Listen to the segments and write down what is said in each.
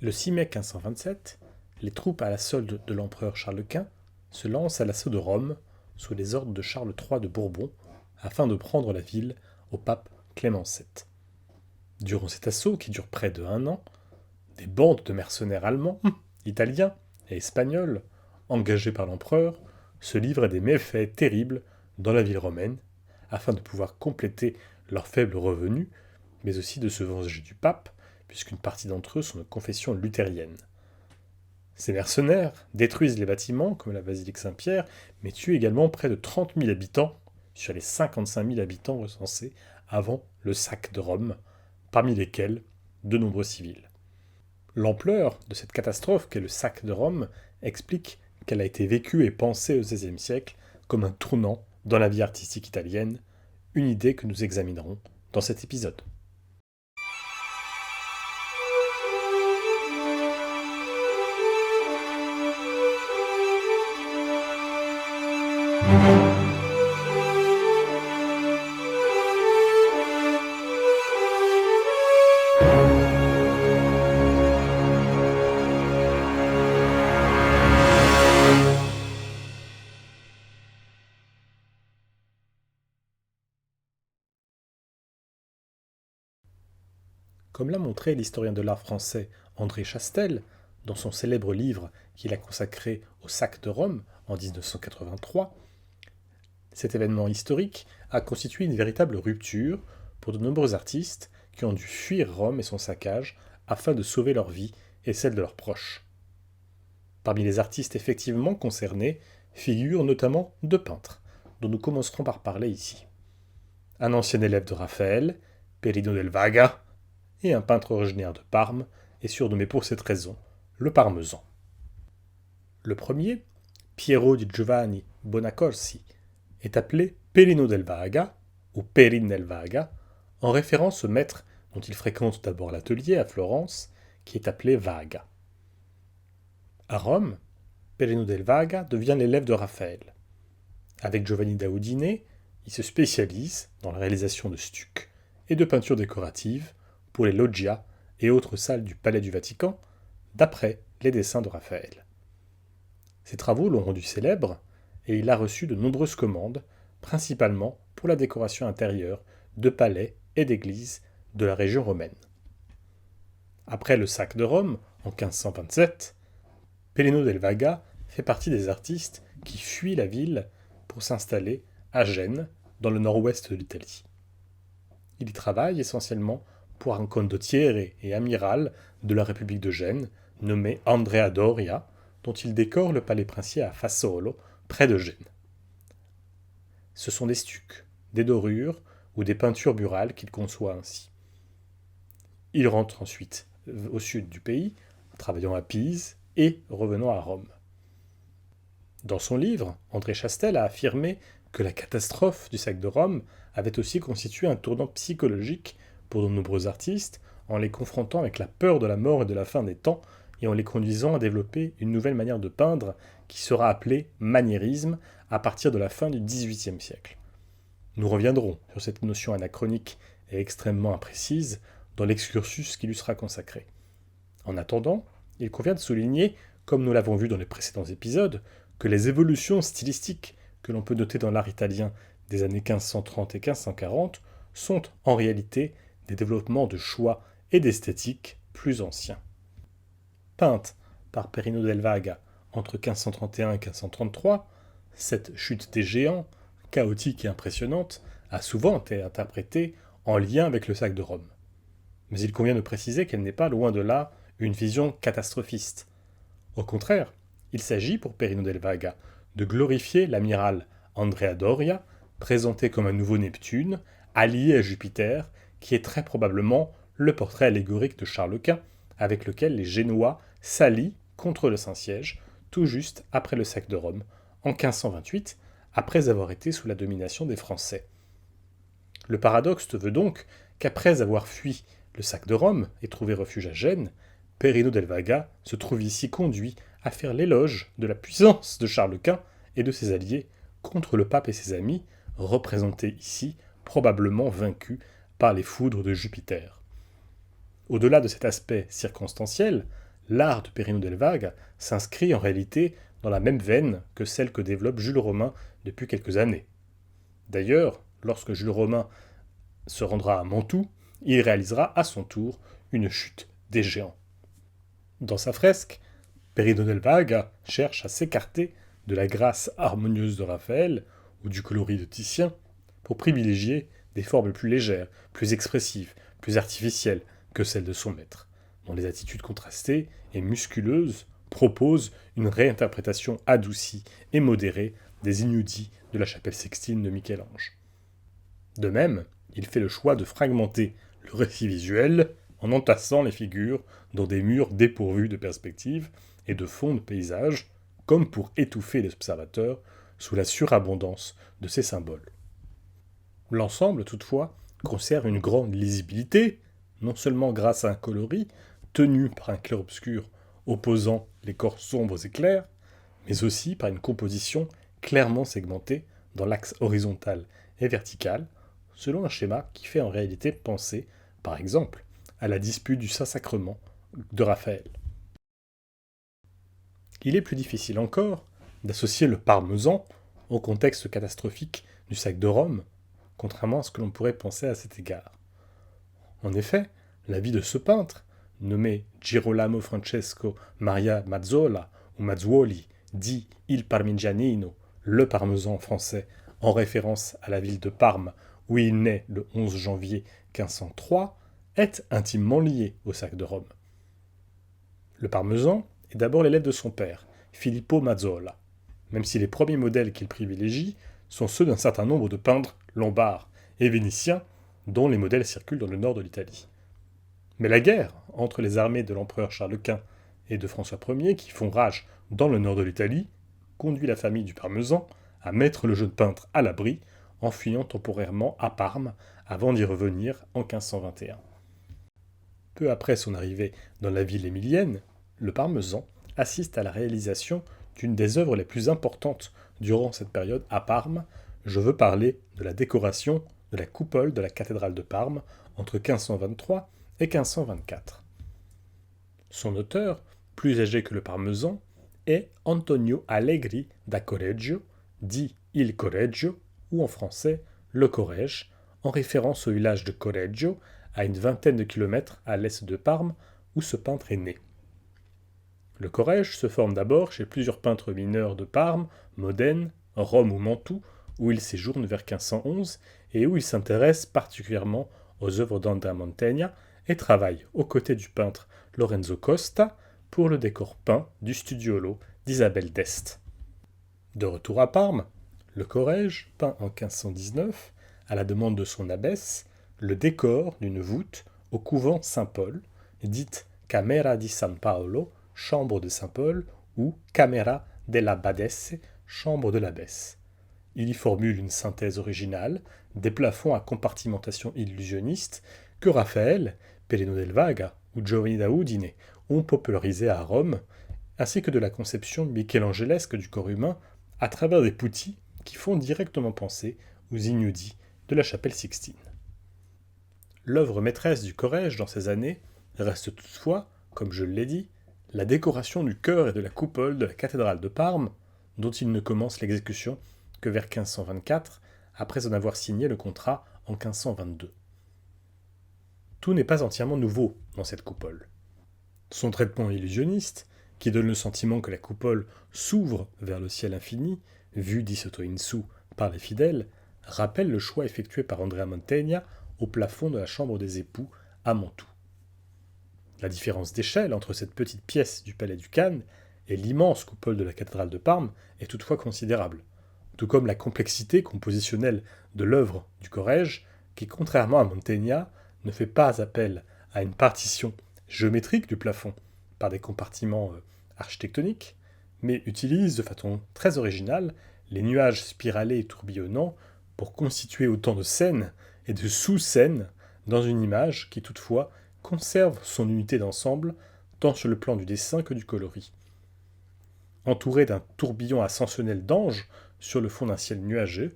Le 6 mai 1527, les troupes à la solde de l'empereur Charles Quint se lancent à l'assaut de Rome sous les ordres de Charles III de Bourbon afin de prendre la ville au pape Clément VII. Durant cet assaut, qui dure près de 1 an, des bandes de mercenaires allemands, italiens et espagnols, engagés par l'empereur, se livrent à des méfaits terribles dans la ville romaine afin de pouvoir compléter leurs faibles revenus, mais aussi de se venger du pape, puisqu'une partie d'entre eux sont de confession luthérienne. Ces mercenaires détruisent les bâtiments, comme la basilique Saint-Pierre, mais tuent également près de 30 000 habitants sur les 55 000 habitants recensés avant le sac de Rome, parmi lesquels de nombreux civils. L'ampleur de cette catastrophe qu'est le sac de Rome explique qu'elle a été vécue et pensée au XVIe siècle comme un tournant dans la vie artistique italienne, une idée que nous examinerons dans cet épisode. Comme l'a montré l'historien de l'art français André Chastel dans son célèbre livre qu'il a consacré au sac de Rome en 1983, cet événement historique a constitué une véritable rupture pour de nombreux artistes qui ont dû fuir Rome et son saccage afin de sauver leur vie et celle de leurs proches. Parmi les artistes effectivement concernés figurent notamment deux peintres, dont nous commencerons par parler ici. Un ancien élève de Raphaël, Perino del Vaga, et un peintre originaire de Parme, et surnommé pour cette raison le Parmesan. Le premier, Piero di Giovanni Bonaccorsi, est appelé Perino del Vaga, ou Perin del Vaga, en référence au maître dont il fréquente d'abord l'atelier à Florence, qui est appelé Vaga. À Rome, Perino del Vaga devient l'élève de Raphaël. Avec Giovanni Daudine, il se spécialise dans la réalisation de stucs et de peintures décoratives pour les loggias et autres salles du Palais du Vatican, d'après les dessins de Raphaël. Ses travaux l'ont rendu célèbre et il a reçu de nombreuses commandes, principalement pour la décoration intérieure de palais et d'églises de la région romaine. Après le sac de Rome, en 1527, Peleno del Vaga fait partie des artistes qui fuient la ville pour s'installer à Gênes, dans le nord-ouest de l'Italie. Il y travaille essentiellement pour un condottiere et amiral de la République de Gênes, nommé Andrea Doria, dont il décore le palais princier à Fassolo, près de Gênes. Ce sont des stucs, des dorures ou des peintures murales qu'il conçoit ainsi. Il rentre ensuite au sud du pays, travaillant à Pise et revenant à Rome. Dans son livre, André Chastel a affirmé que la catastrophe du sac de Rome avait aussi constitué un tournant psychologique pour de nombreux artistes, en les confrontant avec la peur de la mort et de la fin des temps, et en les conduisant à développer une nouvelle manière de peindre qui sera appelée maniérisme à partir de la fin du XVIIIe siècle. Nous reviendrons sur cette notion anachronique et extrêmement imprécise dans l'excursus qui lui sera consacré. En attendant, il convient de souligner, comme nous l'avons vu dans les précédents épisodes, que les évolutions stylistiques que l'on peut noter dans l'art italien des années 1530 et 1540 sont en réalité des développements de choix et d'esthétique plus anciens. Peinte par Perino del Vaga entre 1531 et 1533, cette chute des géants, chaotique et impressionnante, a souvent été interprétée en lien avec le sac de Rome. Mais il convient de préciser qu'elle n'est pas loin de là une vision catastrophiste. Au contraire, il s'agit pour Perino del Vaga de glorifier l'amiral Andrea Doria, présenté comme un nouveau Neptune, allié à Jupiter, qui est très probablement le portrait allégorique de Charles Quint, avec lequel les Génois s'allient contre le Saint-Siège, tout juste après le sac de Rome, en 1528, après avoir été sous la domination des Français. Le paradoxe veut donc qu'après avoir fui le sac de Rome et trouvé refuge à Gênes, Perino del Vaga se trouve ici conduit à faire l'éloge de la puissance de Charles Quint et de ses alliés contre le pape et ses amis, représentés ici probablement vaincus par les foudres de Jupiter. Au-delà de cet aspect circonstanciel, L'art de Perrino del Vaga s'inscrit en réalité dans la même veine que celle que développe Jules Romain depuis quelques années. D'ailleurs, lorsque Jules Romain se rendra à Mantoue, il réalisera à son tour une chute des géants. Dans sa fresque, Perrino del Vaga cherche à s'écarter de la grâce harmonieuse de Raphaël ou du coloris de Titien pour privilégier des formes plus légères, plus expressives, plus artificielles que celles de son maître, dont les attitudes contrastées et musculeuses proposent une réinterprétation adoucie et modérée des inudits de la chapelle Sixtine de Michel-Ange. De même, il fait le choix de fragmenter le récit visuel en entassant les figures dans des murs dépourvus de perspective et de fond de paysage, comme pour étouffer les observateurs sous la surabondance de ces symboles. L'ensemble, toutefois, conserve une grande lisibilité, non seulement grâce à un coloris tenu par un clair-obscur opposant les corps sombres et clairs, mais aussi par une composition clairement segmentée dans l'axe horizontal et vertical, selon un schéma qui fait en réalité penser, par exemple, à la dispute du Saint-Sacrement de Raphaël. Il est plus difficile encore d'associer le parmesan au contexte catastrophique du sac de Rome, contrairement à ce que l'on pourrait penser à cet égard. En effet, la vie de ce peintre, nommé Girolamo Francesco Maria Mazzola ou Mazzuoli, dit Il Parmigianino, le parmesan français, en référence à la ville de Parme où il naît le 11 janvier 1503, est intimement lié au sac de Rome. Le parmesan est d'abord l'élève de son père, Filippo Mazzola, même si les premiers modèles qu'il privilégie sont ceux d'un certain nombre de peintres lombards et vénitiens, dont les modèles circulent dans le nord de l'Italie. Mais la guerre entre les armées de l'empereur Charles Quint et de François Ier, qui font rage dans le nord de l'Italie, conduit la famille du Parmesan à mettre le jeune peintre à l'abri, en fuyant temporairement à Parme avant d'y revenir en 1521. Peu après son arrivée dans la ville émilienne, le Parmesan assiste à la réalisation d'une des œuvres les plus importantes durant cette période à Parme. Je veux parler de la décoration de la coupole de la cathédrale de Parme entre 1523 et 1524. Son auteur, plus âgé que le Parmesan, est Antonio Allegri da Correggio, dit Il Correggio, ou en français le Corrège, en référence au village de Correggio, à une vingtaine de kilomètres à l'est de Parme, où ce peintre est né. Le Corrège se forme d'abord chez plusieurs peintres mineurs de Parme, Modène, Rome ou Mantoue, où il séjourne vers 1511 et où il s'intéresse particulièrement aux œuvres d'Andrea Mantegna et travaille aux côtés du peintre Lorenzo Costa pour le décor peint du studiolo d'Isabelle d'Este. De retour à Parme, le Corrège peint en 1519, à la demande de son abbesse, le décor d'une voûte au couvent Saint-Paul, dite Camera di San Paolo, chambre de Saint-Paul, ou Camera della Badesse, chambre de l'abbesse. Il y formule une synthèse originale des plafonds à compartimentation illusionniste que Raphaël, Perrino del Vaga ou Giovanni da Udine ont popularisé à Rome, ainsi que de la conception michelangelesque du corps humain à travers des putti qui font directement penser aux inudits de la chapelle Sixtine. L'œuvre maîtresse du Corrège dans ces années reste toutefois, comme je l'ai dit, la décoration du chœur et de la coupole de la cathédrale de Parme, dont il ne commence l'exécution que vers 1524, après en avoir signé le contrat en 1522. Tout n'est pas entièrement nouveau dans cette coupole. Son traitement illusionniste, qui donne le sentiment que la coupole s'ouvre vers le ciel infini, vu di sotto in su par les fidèles, rappelle le choix effectué par Andrea Mantegna au plafond de la chambre des époux à Mantoue. La différence d'échelle entre cette petite pièce du palais du Cannes et l'immense coupole de la cathédrale de Parme est toutefois considérable, tout comme la complexité compositionnelle de l'œuvre du Corrège, qui, contrairement à Mantegna, ne fait pas appel à une partition géométrique du plafond par des compartiments architectoniques, mais utilise de façon très originale les nuages spiralés et tourbillonnants pour constituer autant de scènes et de sous-scènes dans une image qui toutefois conserve son unité d'ensemble tant sur le plan du dessin que du coloris. Entourée d'un tourbillon ascensionnel d'anges sur le fond d'un ciel nuageux,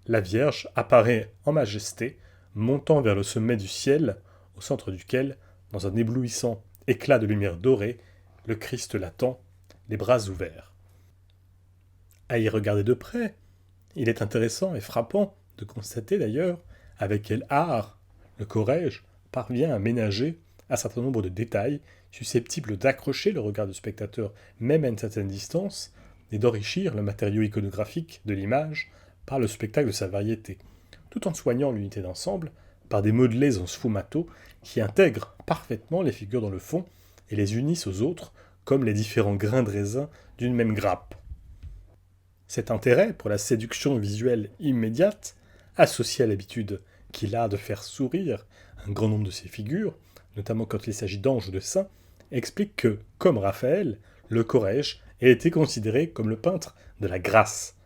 la Vierge apparaît en majesté, montant vers le sommet du ciel, au centre duquel, dans un éblouissant éclat de lumière dorée, le Christ l'attend, les bras ouverts. À y regarder de près, il est intéressant et frappant de constater d'ailleurs avec quel art le Corrège parvient à ménager un certain nombre de détails susceptibles d'accrocher le regard du spectateur même à une certaine distance et d'enrichir le matériau iconographique de l'image par le spectacle de sa variété, tout en soignant l'unité d'ensemble par des modelés en sfumato qui intègrent parfaitement les figures dans le fond et les unissent aux autres comme les différents grains de raisin d'une même grappe. Cet intérêt pour la séduction visuelle immédiate, associé à l'habitude qu'il a de faire sourire un grand nombre de ses figures, notamment quand il s'agit d'anges ou de saints, explique que, comme Raphaël, le Corrège ait été considéré comme le peintre de la grâce,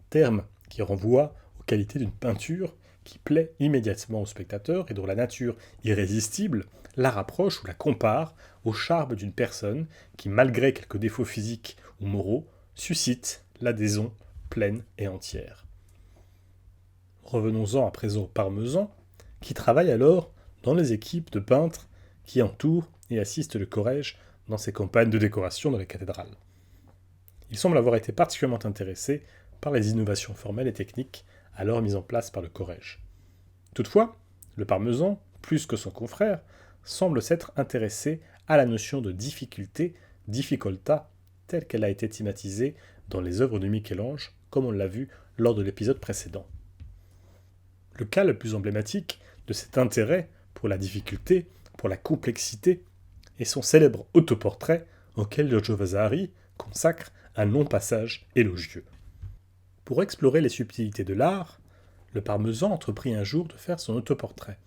terme qui renvoie aux qualités d'une peinture qui plaît immédiatement au spectateur et dont la nature irrésistible la rapproche ou la compare au charme d'une personne qui, malgré quelques défauts physiques ou moraux, suscite l'adhésion pleine et entière. Revenons-en à présent au Parmesan, qui travaille alors dans les équipes de peintres qui entourent et assistent le Corrège dans ses campagnes de décoration dans les cathédrales. Il semble avoir été particulièrement intéressé par les innovations formelles et techniques alors mises en place par le Corrège. Toutefois, le Parmesan, plus que son confrère, semble s'être intéressé à la notion de difficulté, difficoltà, telle qu'elle a été thématisée dans les œuvres de Michel-Ange, comme on l'a vu lors de l'épisode précédent. Le cas le plus emblématique de cet intérêt pour la difficulté, pour la complexité, est son célèbre autoportrait auquel Giorgio Vasari consacre un long passage élogieux. Pour explorer les subtilités de l'art, le Parmesan entreprit un jour de faire son autoportrait,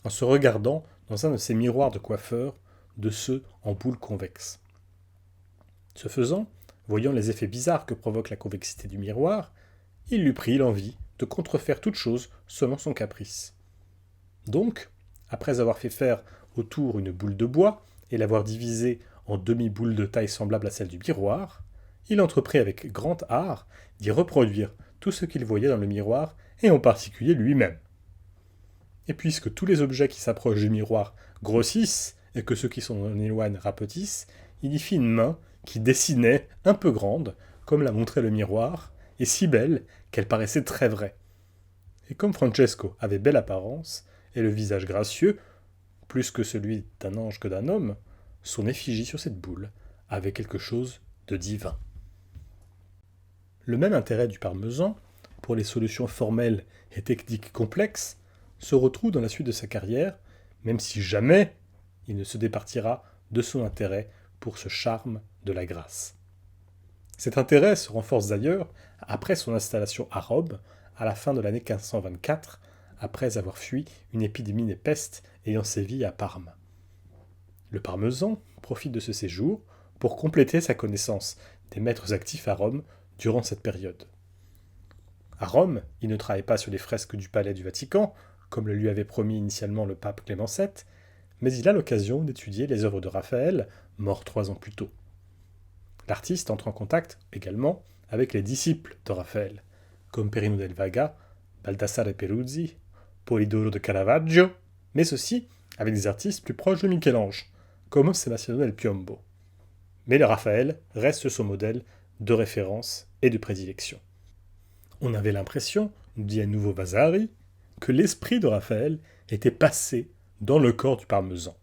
en se regardant dans un de ses miroirs de coiffeur, de ceux en boule convexe. Ce faisant, voyant les effets bizarres que provoque la convexité du miroir, il lui prit l'envie de contrefaire toute chose selon son caprice. Donc, après avoir fait faire autour une boule de bois et l'avoir divisée en demi-boules de taille semblable à celle du miroir, il entreprit avec grand art d'y reproduire tout ce qu'il voyait dans le miroir et en particulier lui-même. Et puisque tous les objets qui s'approchent du miroir grossissent et que ceux qui s'en éloignent rapetissent, il y fit une main qui dessinait un peu grande, comme l'a montré le miroir, et si belle qu'elle paraissait très vraie. Et comme Francesco avait belle apparence, et le visage gracieux, plus que celui d'un ange que d'un homme, son effigie sur cette boule avait quelque chose de divin. Le même intérêt du Parmesan, pour les solutions formelles et techniques complexes, se retrouve dans la suite de sa carrière, même si jamais il ne se départira de son intérêt pour ce charme de la grâce. Cet intérêt se renforce d'ailleurs après son installation à Rome, à la fin de l'année 1524, après avoir fui une épidémie de peste ayant sévi à Parme. Le Parmesan profite de ce séjour pour compléter sa connaissance des maîtres actifs à Rome durant cette période. À Rome, il ne travaille pas sur les fresques du palais du Vatican, comme le lui avait promis initialement le pape Clément VII, mais il a l'occasion d'étudier les œuvres de Raphaël, mort 3 ans plus tôt. L'artiste entre en contact également avec les disciples de Raphaël, comme Perino del Vaga, Baldassare Peruzzi, Polidoro de Caravaggio, mais aussi avec des artistes plus proches de Michel-Ange, comme Sebastiano del Piombo. Mais le Raphaël reste son modèle de référence et de prédilection. On avait l'impression, nous dit à nouveau Vasari, que l'esprit de Raphaël était passé dans le corps du Parmesan,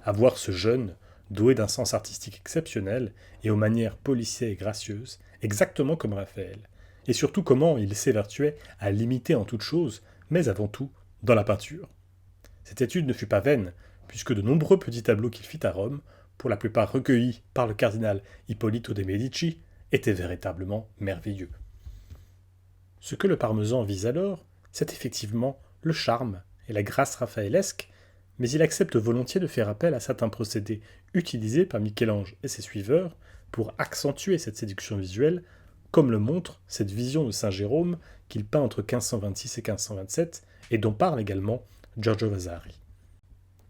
à voir ce jeune, doué d'un sens artistique exceptionnel et aux manières polissées et gracieuses, exactement comme Raphaël, et surtout comment il s'évertuait à l'imiter en toute chose, mais avant tout dans la peinture. Cette étude ne fut pas vaine, puisque de nombreux petits tableaux qu'il fit à Rome, pour la plupart recueillis par le cardinal Ippolito de' Medici, étaient véritablement merveilleux. Ce que le Parmesan vise alors, c'est effectivement le charme et la grâce raphaëlesque, mais il accepte volontiers de faire appel à certains procédés utilisés par Michel-Ange et ses suiveurs pour accentuer cette séduction visuelle, comme le montre cette vision de Saint Jérôme qu'il peint entre 1526 et 1527 et dont parle également Giorgio Vasari.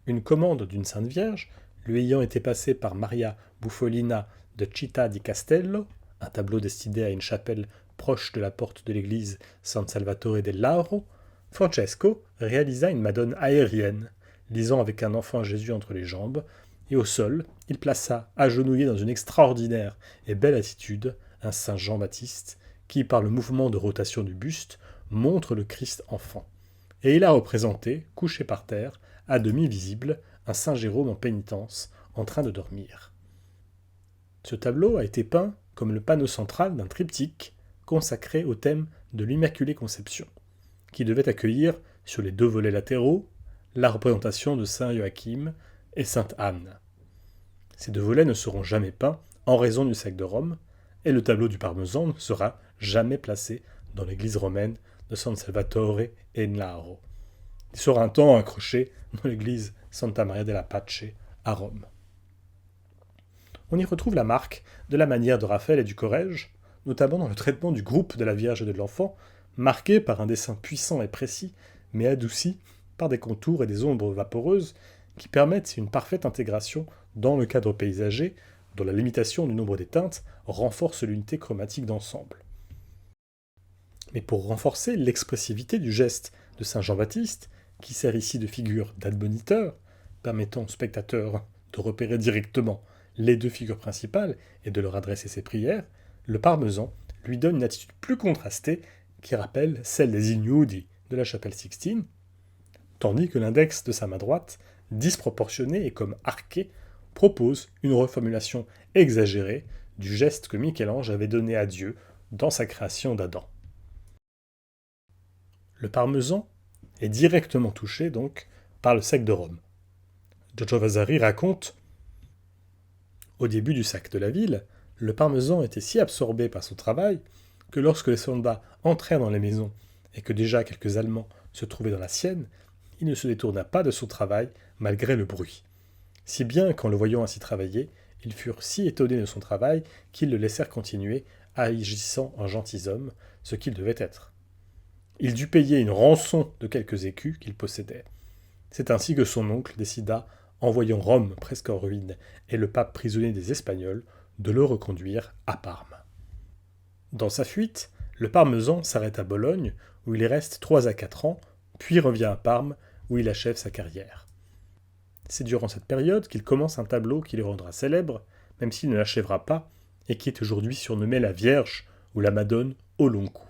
Une commande d'une Sainte Vierge, lui ayant été passée par Maria Buffolina de Città di Castello, un tableau destiné à une chapelle proche de la porte de l'église San Salvatore del Lauro, Francesco réalisa une Madone aérienne, lisant avec un enfant Jésus entre les jambes, et au sol, il plaça, agenouillé dans une extraordinaire et belle attitude, un saint Jean-Baptiste, qui, par le mouvement de rotation du buste, montre le Christ enfant. Et il a représenté, couché par terre, à demi visible, un saint Jérôme en pénitence, en train de dormir. Ce tableau a été peint comme le panneau central d'un triptyque consacré au thème de l'Immaculée Conception, qui devait accueillir, sur les deux volets latéraux, la représentation de saint Joachim et sainte Anne. Ces deux volets ne seront jamais peints en raison du sac de Rome, et le tableau du Parmesan ne sera jamais placé dans l'église romaine de San Salvatore e Naro. Il sera un temps accroché dans l'église Santa Maria della Pace à Rome. On y retrouve la marque de la manière de Raphaël et du Corrège, notamment dans le traitement du groupe de la Vierge et de l'Enfant, marqué par un dessin puissant et précis, mais adouci par des contours et des ombres vaporeuses qui permettent une parfaite intégration dans le cadre paysager, dont la limitation du nombre des teintes renforce l'unité chromatique d'ensemble. Mais pour renforcer l'expressivité du geste de saint Jean-Baptiste, qui sert ici de figure d'admoniteur, permettant au spectateur de repérer directement les deux figures principales et de leur adresser ses prières, le Parmesan lui donne une attitude plus contrastée qui rappelle celle des Ignudi de la chapelle Sixtine, tandis que l'index de sa main droite, disproportionné et comme arqué, propose une reformulation exagérée du geste que Michel-Ange avait donné à Dieu dans sa création d'Adam. Le Parmesan est directement touché donc par le sac de Rome. Giorgio Vasari raconte: au début du sac de la ville, le Parmesan était si absorbé par son travail que lorsque les soldats entrèrent dans les maisons et que déjà quelques Allemands se trouvaient dans la sienne, il ne se détourna pas de son travail malgré le bruit. Si bien qu'en le voyant ainsi travailler, ils furent si étonnés de son travail qu'ils le laissèrent continuer, agissant en gentilhomme, ce qu'il devait être. Il dut payer une rançon de quelques écus qu'il possédait. C'est ainsi que son oncle décida, en voyant Rome presque en ruine et le pape prisonnier des Espagnols, de le reconduire à Parme. Dans sa fuite, le Parmesan s'arrête à Bologne, où il y reste 3 à 4 ans, puis revient à Parme, où il achève sa carrière. C'est durant cette période qu'il commence un tableau qui le rendra célèbre, même s'il ne l'achèvera pas, et qui est aujourd'hui surnommé la Vierge ou la Madone au long cou.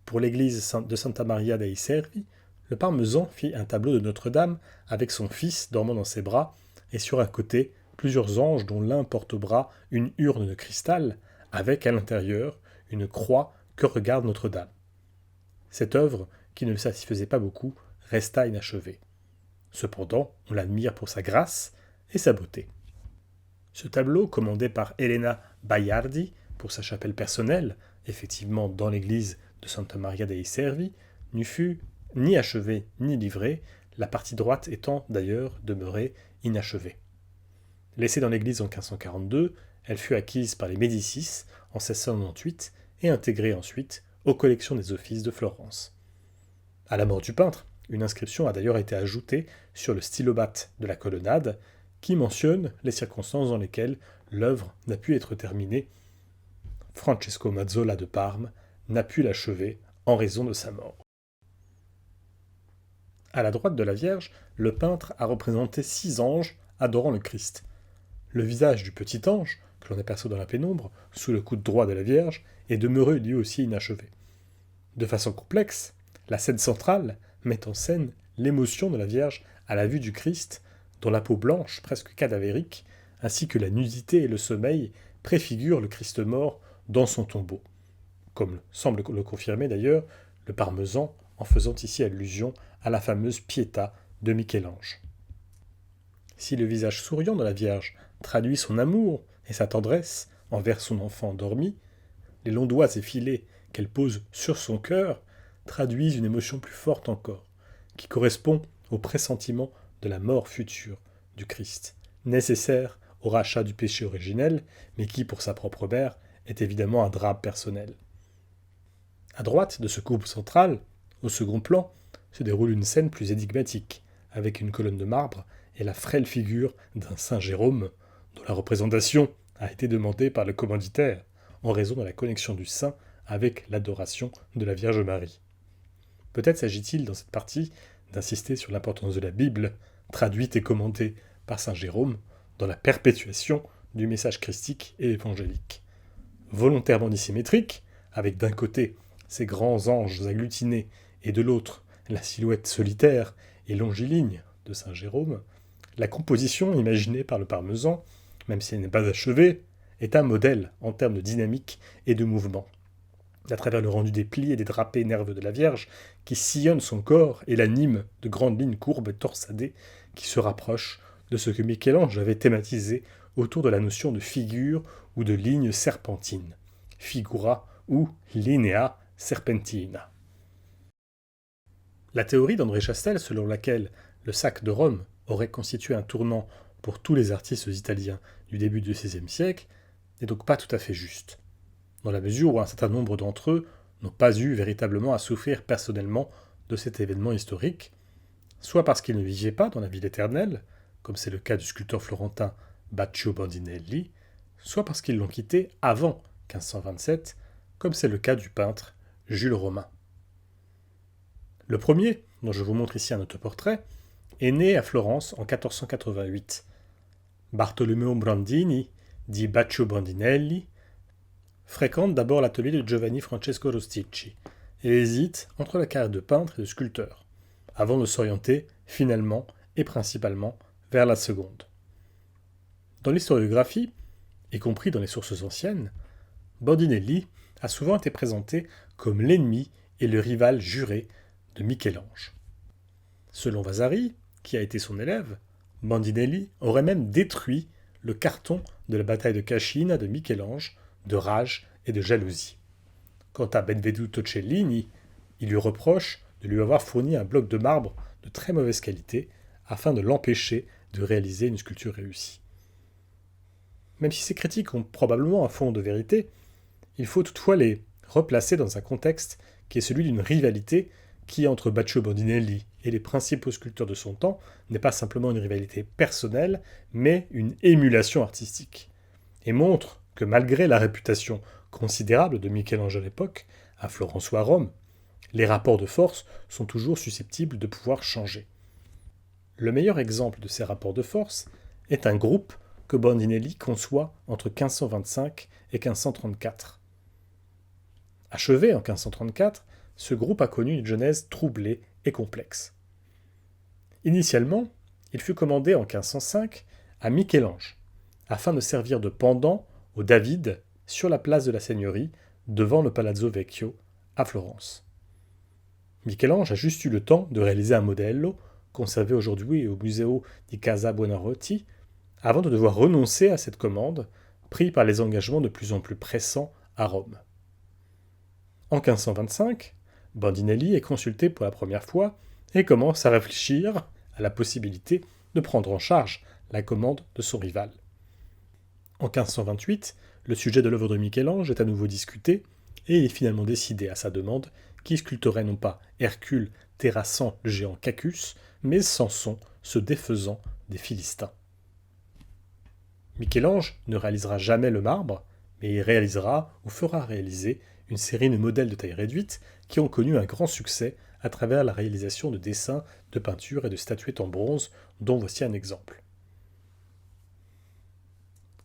Pour l'église de Santa Maria dei Servi, le Parmesan fit un tableau de Notre-Dame avec son fils dormant dans ses bras, et sur un côté, plusieurs anges dont l'un porte au bras une urne de cristal, avec à l'intérieur une croix que regarde Notre-Dame. Cette œuvre, qui ne le satisfaisait pas beaucoup, resta inachevée. Cependant, on l'admire pour sa grâce et sa beauté. Ce tableau, commandé par Elena Baiardi pour sa chapelle personnelle, effectivement dans l'église de Santa Maria dei Servi, ne fut ni achevé ni livré, la partie droite étant d'ailleurs demeurée inachevée. Laissée dans l'église en 1542, elle fut acquise par les Médicis en 1698 et intégrée ensuite aux collections des offices de Florence. À la mort du peintre, une inscription a d'ailleurs été ajoutée sur le stylobate de la colonnade qui mentionne les circonstances dans lesquelles l'œuvre n'a pu être terminée. Francesco Mazzola de Parme n'a pu l'achever en raison de sa mort. À la droite de la Vierge, le peintre a représenté 6 anges adorant le Christ. Le visage du petit ange, que l'on aperçoit dans la pénombre, sous le coude droit de la Vierge, est demeuré lui aussi inachevé. De façon complexe, la scène centrale met en scène l'émotion de la Vierge à la vue du Christ, dont la peau blanche, presque cadavérique, ainsi que la nudité et le sommeil préfigurent le Christ mort dans son tombeau. Comme semble le confirmer d'ailleurs le Parmesan en faisant ici allusion à la fameuse Pietà de Michel-Ange. Si le visage souriant de la Vierge traduit son amour et sa tendresse envers son enfant endormi, les longs doigts effilés qu'elle pose sur son cœur traduisent une émotion plus forte encore, qui correspond au pressentiment de la mort future du Christ, nécessaire au rachat du péché originel, mais qui, pour sa propre mère, est évidemment un drame personnel. À droite de ce couple central, au second plan, se déroule une scène plus énigmatique, avec une colonne de marbre et la frêle figure d'un saint Jérôme, dont la représentation a été demandée par le commanditaire, en raison de la connexion du saint avec l'adoration de la Vierge Marie. Peut-être s'agit-il dans cette partie d'insister sur l'importance de la Bible traduite et commentée par saint Jérôme dans la perpétuation du message christique et évangélique. Volontairement dissymétrique, avec d'un côté ces grands anges agglutinés et de l'autre la silhouette solitaire et longiligne de saint Jérôme, la composition imaginée par le Parmesan, même si elle n'est pas achevée, est un modèle en termes de dynamique et de mouvement. À travers le rendu des plis et des drapés nerveux de la Vierge, qui sillonnent son corps et l'animent de grandes lignes courbes et torsadées qui se rapprochent de ce que Michel-Ange avait thématisé autour de la notion de figure ou de ligne serpentine, figura ou linea serpentina. La théorie d'André Chastel, selon laquelle le sac de Rome aurait constitué un tournant pour tous les artistes italiens du début du XVIe siècle, n'est donc pas tout à fait juste, dans la mesure où un certain nombre d'entre eux n'ont pas eu véritablement à souffrir personnellement de cet événement historique, soit parce qu'ils ne vivaient pas dans la ville éternelle, comme c'est le cas du sculpteur florentin Baccio Bandinelli, soit parce qu'ils l'ont quitté avant 1527, comme c'est le cas du peintre Jules Romain. Le premier, dont je vous montre ici un autoportrait, est né à Florence en 1488. Bartolomeo Brandini, dit Baccio Bandinelli, fréquente d'abord l'atelier de Giovanni Francesco Rosticci et hésite entre la carrière de peintre et de sculpteur, avant de s'orienter finalement et principalement vers la seconde. Dans l'historiographie, y compris dans les sources anciennes, Bandinelli a souvent été présenté comme l'ennemi et le rival juré de Michel-Ange. Selon Vasari, qui a été son élève, Bandinelli aurait même détruit le carton de la bataille de Cascina de Michel-Ange de rage et de jalousie. Quant à Benvenuto Cellini, il lui reproche de lui avoir fourni un bloc de marbre de très mauvaise qualité afin de l'empêcher de réaliser une sculpture réussie. Même si ces critiques ont probablement un fond de vérité, il faut toutefois les replacer dans un contexte qui est celui d'une rivalité qui, entre Baccio Bandinelli et les principaux sculpteurs de son temps, n'est pas simplement une rivalité personnelle, mais une émulation artistique, et montre que malgré la réputation considérable de Michel-Ange à l'époque, à Florence ou à Rome, les rapports de force sont toujours susceptibles de pouvoir changer. Le meilleur exemple de ces rapports de force est un groupe que Bandinelli conçoit entre 1525 et 1534. Achevé en 1534, ce groupe a connu une genèse troublée et complexe. Initialement, il fut commandé en 1505 à Michel-Ange, afin de servir de pendant au David sur la place de la Seigneurie, devant le Palazzo Vecchio, à Florence. Michel-Ange a juste eu le temps de réaliser un modello, conservé aujourd'hui au Museo di Casa Buonarroti, avant de devoir renoncer à cette commande, pris par les engagements de plus en plus pressants à Rome. En 1525, Bandinelli est consulté pour la première fois et commence à réfléchir à la possibilité de prendre en charge la commande de son rival. En 1528, le sujet de l'œuvre de Michel-Ange est à nouveau discuté et il est finalement décidé à sa demande qui sculpterait non pas Hercule terrassant le géant Cacus, mais Samson se défaisant des Philistins. Michel-Ange ne réalisera jamais le marbre, mais il réalisera ou fera réaliser une série de modèles de taille réduite qui ont connu un grand succès à travers la réalisation de dessins, de peintures et de statuettes en bronze, dont voici un exemple.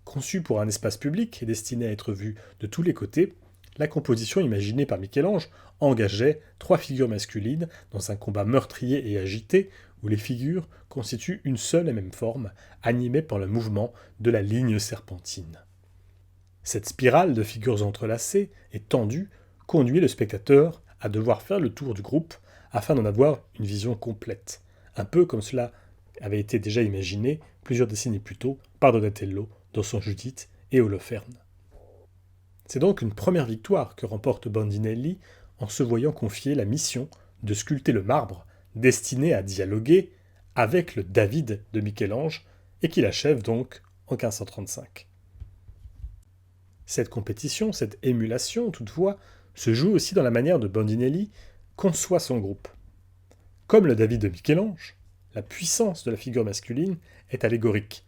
Conçue pour un espace public et destinée à être vue de tous les côtés, la composition imaginée par Michel-Ange engageait 3 figures masculines dans un combat meurtrier et agité où les figures constituent une seule et même forme, animée par le mouvement de la ligne serpentine. Cette spirale de figures entrelacées et tendues conduit le spectateur à devoir faire le tour du groupe afin d'en avoir une vision complète, un peu comme cela avait été déjà imaginé plusieurs décennies plus tôt par Donatello dans son Judith et Holoferne. C'est donc une première victoire que remporte Bandinelli en se voyant confier la mission de sculpter le marbre destiné à dialoguer avec le David de Michel-Ange et qu'il achève donc en 1535. Cette compétition, cette émulation, toutefois, se joue aussi dans la manière dont Bandinelli conçoit son groupe. Comme le David de Michel-Ange, la puissance de la figure masculine est allégorique.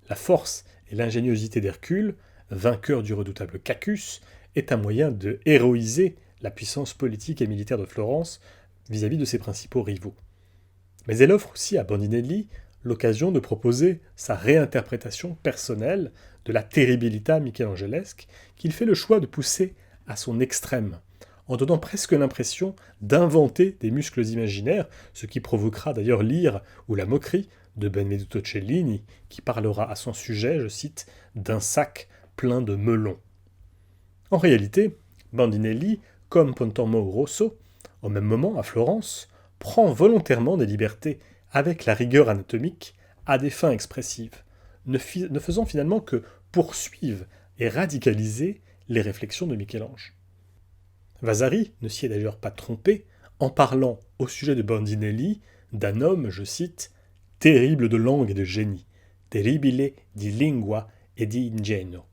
La force et l'ingéniosité d'Hercule, vainqueur du redoutable Cacus, est un moyen de héroïser la puissance politique et militaire de Florence vis-à-vis de ses principaux rivaux. Mais elle offre aussi à Bandinelli l'occasion de proposer sa réinterprétation personnelle de la terribilità michelangelesque qu'il fait le choix de pousser à son extrême, en donnant presque l'impression d'inventer des muscles imaginaires, ce qui provoquera d'ailleurs l'ire ou la moquerie de Benvenuto Cellini, qui parlera à son sujet, je cite, d'un sac plein de melons. En réalité, Bandinelli, comme Pontormo Rosso, au même moment à Florence, prend volontairement des libertés avec la rigueur anatomique à des fins expressives, ne faisant finalement que poursuivre et radicaliser les réflexions de Michel-Ange. Vasari ne s'y est d'ailleurs pas trompé en parlant au sujet de Bandinelli d'un homme, je cite, terrible de langue et de génie, terribile di lingua e di ingegno.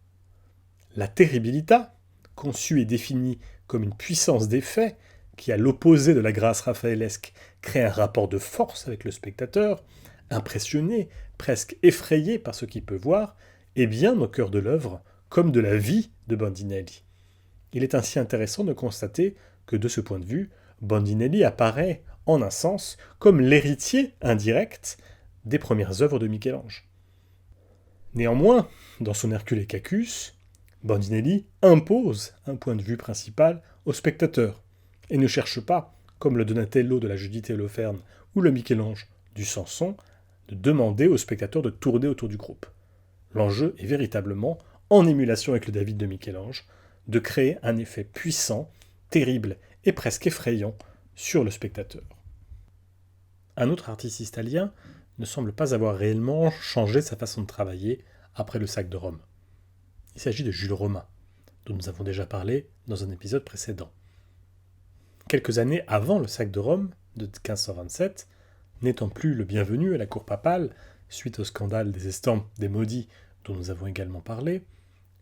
La terribilità, conçue et définie comme une puissance d'effet qui, à l'opposé de la grâce raphaëlesque, crée un rapport de force avec le spectateur, impressionné, presque effrayé par ce qu'il peut voir, est bien au cœur de l'œuvre, comme de la vie de Bandinelli. Il est ainsi intéressant de constater que, de ce point de vue, Bandinelli apparaît, en un sens, comme l'héritier indirect des premières œuvres de Michel-Ange. Néanmoins, dans son Hercule et Cacus, Bandinelli impose un point de vue principal au spectateur, et ne cherche pas, comme le Donatello de la Judith et Holoferne ou le Michel-Ange du Samson, de demander au spectateur de tourner autour du groupe. L'enjeu est véritablement, en émulation avec le David de Michel-Ange, de créer un effet puissant, terrible et presque effrayant sur le spectateur. Un autre artiste italien ne semble pas avoir réellement changé sa façon de travailler après le sac de Rome. Il s'agit de Jules Romain, dont nous avons déjà parlé dans un épisode précédent. Quelques années avant le sac de Rome, de 1527, n'étant plus le bienvenu à la cour papale, suite au scandale des estampes des maudits dont nous avons également parlé,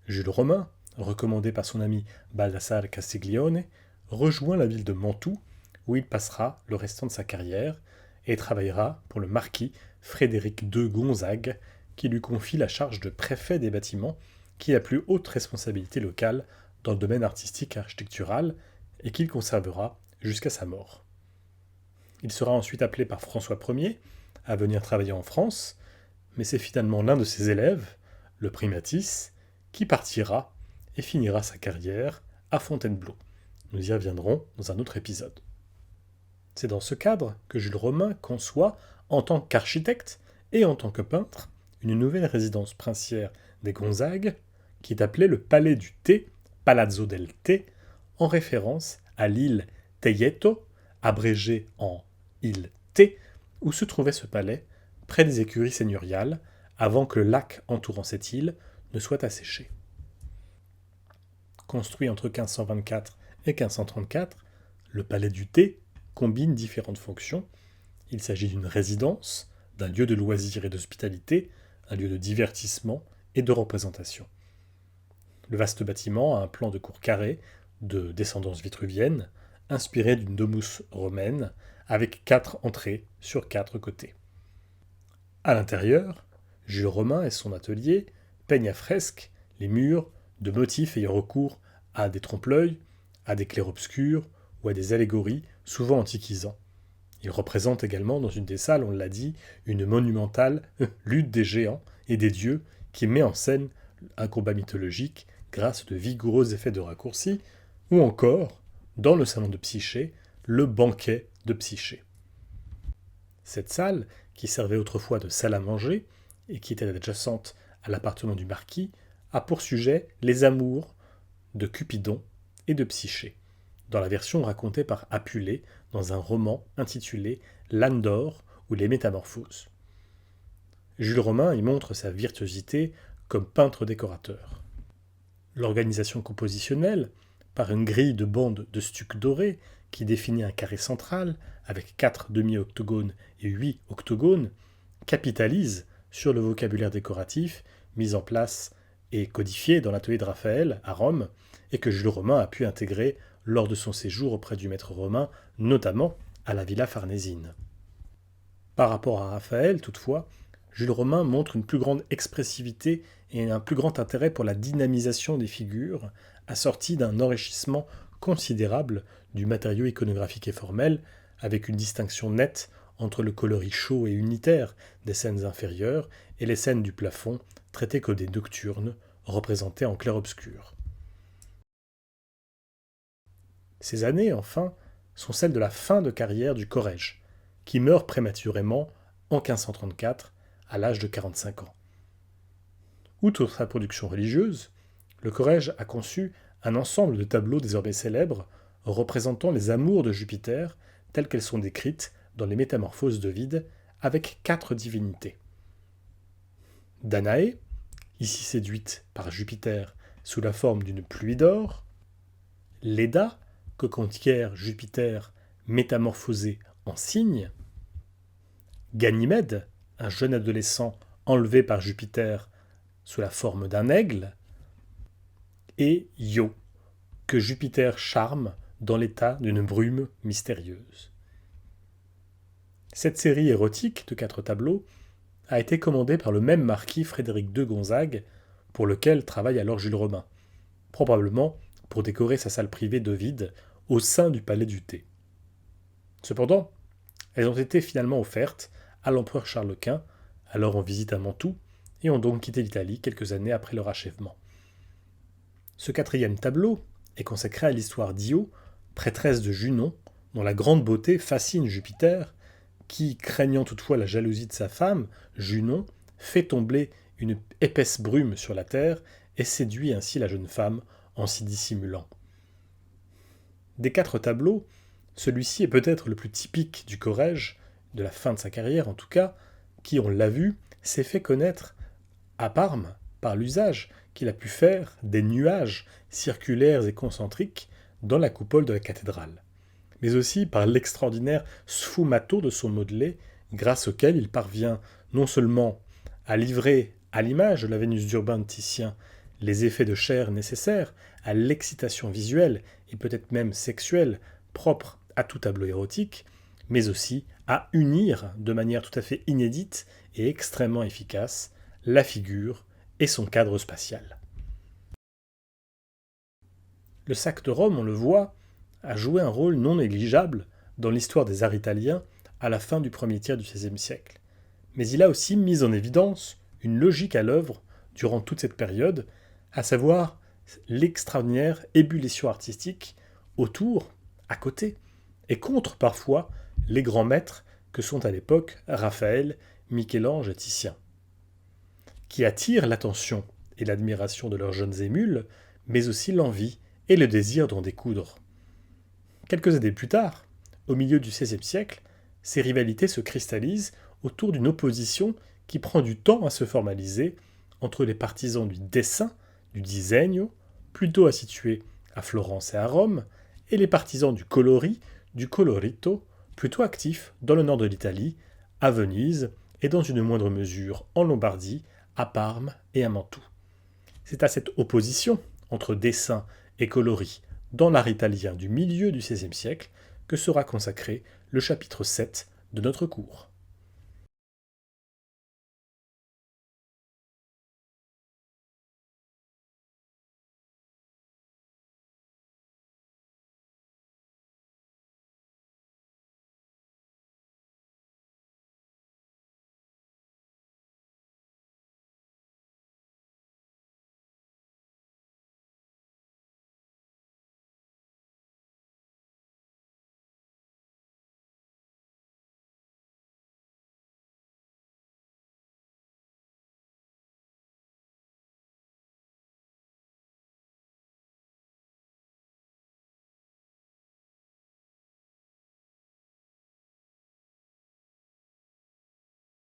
Jules Romain, recommandé par son ami Baldassare Castiglione, rejoint la ville de Mantoue, où il passera le restant de sa carrière et travaillera pour le marquis Frédéric II Gonzague, qui lui confie la charge de préfet des bâtiments, qui est la plus haute responsabilité locale dans le domaine artistique et architectural, et qu'il conservera jusqu'à sa mort. Il sera ensuite appelé par François Ier à venir travailler en France, mais c'est finalement l'un de ses élèves, le primatis, qui partira et finira sa carrière à Fontainebleau. Nous y reviendrons dans un autre épisode. C'est dans ce cadre que Jules Romain conçoit, en tant qu'architecte et en tant que peintre, une nouvelle résidence princière des Gonzague, qui est appelée le Palais du Thé, Palazzo del Thé, en référence à l'île Teieto, abrégée en île Thé, où se trouvait ce palais, près des écuries seigneuriales, avant que le lac entourant cette île ne soit asséché. Construit entre 1524 et 1534, le Palais du Thé combine différentes fonctions. Il s'agit d'une résidence, d'un lieu de loisirs et d'hospitalité, un lieu de divertissement et de représentation. Le vaste bâtiment a un plan de cour carré, de descendance vitruvienne, inspiré d'une domus romaine, avec 4 entrées sur 4 côtés. À l'intérieur, Jules Romain et son atelier peignent à fresque les murs de motifs ayant recours à des trompe-l'œil, à des clairs-obscurs ou à des allégories souvent antiquisants. Il représente également dans une des salles, on l'a dit, une monumentale lutte des géants et des dieux qui met en scène un combat mythologique grâce à de vigoureux effets de raccourci, ou encore, dans le salon de Psyché, le banquet de Psyché. Cette salle, qui servait autrefois de salle à manger et qui était adjacente à l'appartement du marquis, a pour sujet les amours de Cupidon et de Psyché, dans la version racontée par Apulée dans un roman intitulé L'âne d'or ou les métamorphoses. Jules Romain y montre sa virtuosité comme peintre-décorateur. L'organisation compositionnelle, par une grille de bandes de stuc doré qui définit un carré central avec 4 demi-octogones et 8 octogones, capitalise sur le vocabulaire décoratif mis en place et codifié dans l'atelier de Raphaël à Rome et que Jules Romain a pu intégrer lors de son séjour auprès du maître romain, notamment à la Villa Farnesine. Par rapport à Raphaël, toutefois, Jules Romain montre une plus grande expressivité et un plus grand intérêt pour la dynamisation des figures, assorti d'un enrichissement considérable du matériau iconographique et formel, avec une distinction nette entre le coloris chaud et unitaire des scènes inférieures et les scènes du plafond traitées que des nocturnes, représentées en clair-obscur. Ces années, enfin, sont celles de la fin de carrière du Corrège, qui meurt prématurément en 1534, à l'âge de 45 ans. Outre sa production religieuse, le Corrège a conçu un ensemble de tableaux désormais célèbres représentant les amours de Jupiter telles qu'elles sont décrites dans les Métamorphoses d'Ovide avec 4 divinités. Danaé, ici séduite par Jupiter sous la forme d'une pluie d'or, Léda, que conquiert Jupiter métamorphosé en cygne, Ganymède, un jeune adolescent enlevé par Jupiter sous la forme d'un aigle, et Io, que Jupiter charme dans l'état d'une brume mystérieuse. Cette série érotique de 4 tableaux a été commandée par le même marquis Frédéric de Gonzague, pour lequel travaille alors Jules Robin, probablement pour décorer sa salle privée d'Ovide au sein du palais du Thé. Cependant, elles ont été finalement offertes à l'empereur Charles Quint, alors en visite à Mantoue, et ont donc quitté l'Italie quelques années après leur achèvement. Ce 4e tableau est consacré à l'histoire d'Io, prêtresse de Junon, dont la grande beauté fascine Jupiter, qui, craignant toutefois la jalousie de sa femme, Junon, fait tomber une épaisse brume sur la terre et séduit ainsi la jeune femme en s'y dissimulant. Des 4 tableaux, celui-ci est peut-être le plus typique du Corrège, de la fin de sa carrière en tout cas, qui, on l'a vu, s'est fait connaître à Parme par l'usage qu'il a pu faire des nuages circulaires et concentriques dans la coupole de la cathédrale, mais aussi par l'extraordinaire sfumato de son modelé, grâce auquel il parvient non seulement à livrer à l'image de la Vénus d'Urbain de Titien les effets de chair nécessaires à l'excitation visuelle et peut-être même sexuelle propre à tout tableau érotique, mais aussi à unir de manière tout à fait inédite et extrêmement efficace la figure et son cadre spatial. Le sac de Rome, on le voit, a joué un rôle non négligeable dans l'histoire des arts italiens à la fin du premier tiers du XVIe siècle. Mais il a aussi mis en évidence une logique à l'œuvre durant toute cette période, à savoir l'extraordinaire ébullition artistique autour, à côté, et contre parfois les grands maîtres que sont à l'époque Raphaël, Michel-Ange et Titien, qui attirent l'attention et l'admiration de leurs jeunes émules, mais aussi l'envie et le désir d'en découdre. Quelques années plus tard, au milieu du XVIe siècle, ces rivalités se cristallisent autour d'une opposition qui prend du temps à se formaliser entre les partisans du dessin, du disegno, plutôt situés à Florence et à Rome, et les partisans du coloris, du colorito, plutôt actifs dans le nord de l'Italie, à Venise et dans une moindre mesure en Lombardie, à Parme et à Mantoue. C'est à cette opposition entre dessin et coloris dans l'art italien du milieu du XVIe siècle que sera consacré le chapitre 7 de notre cours.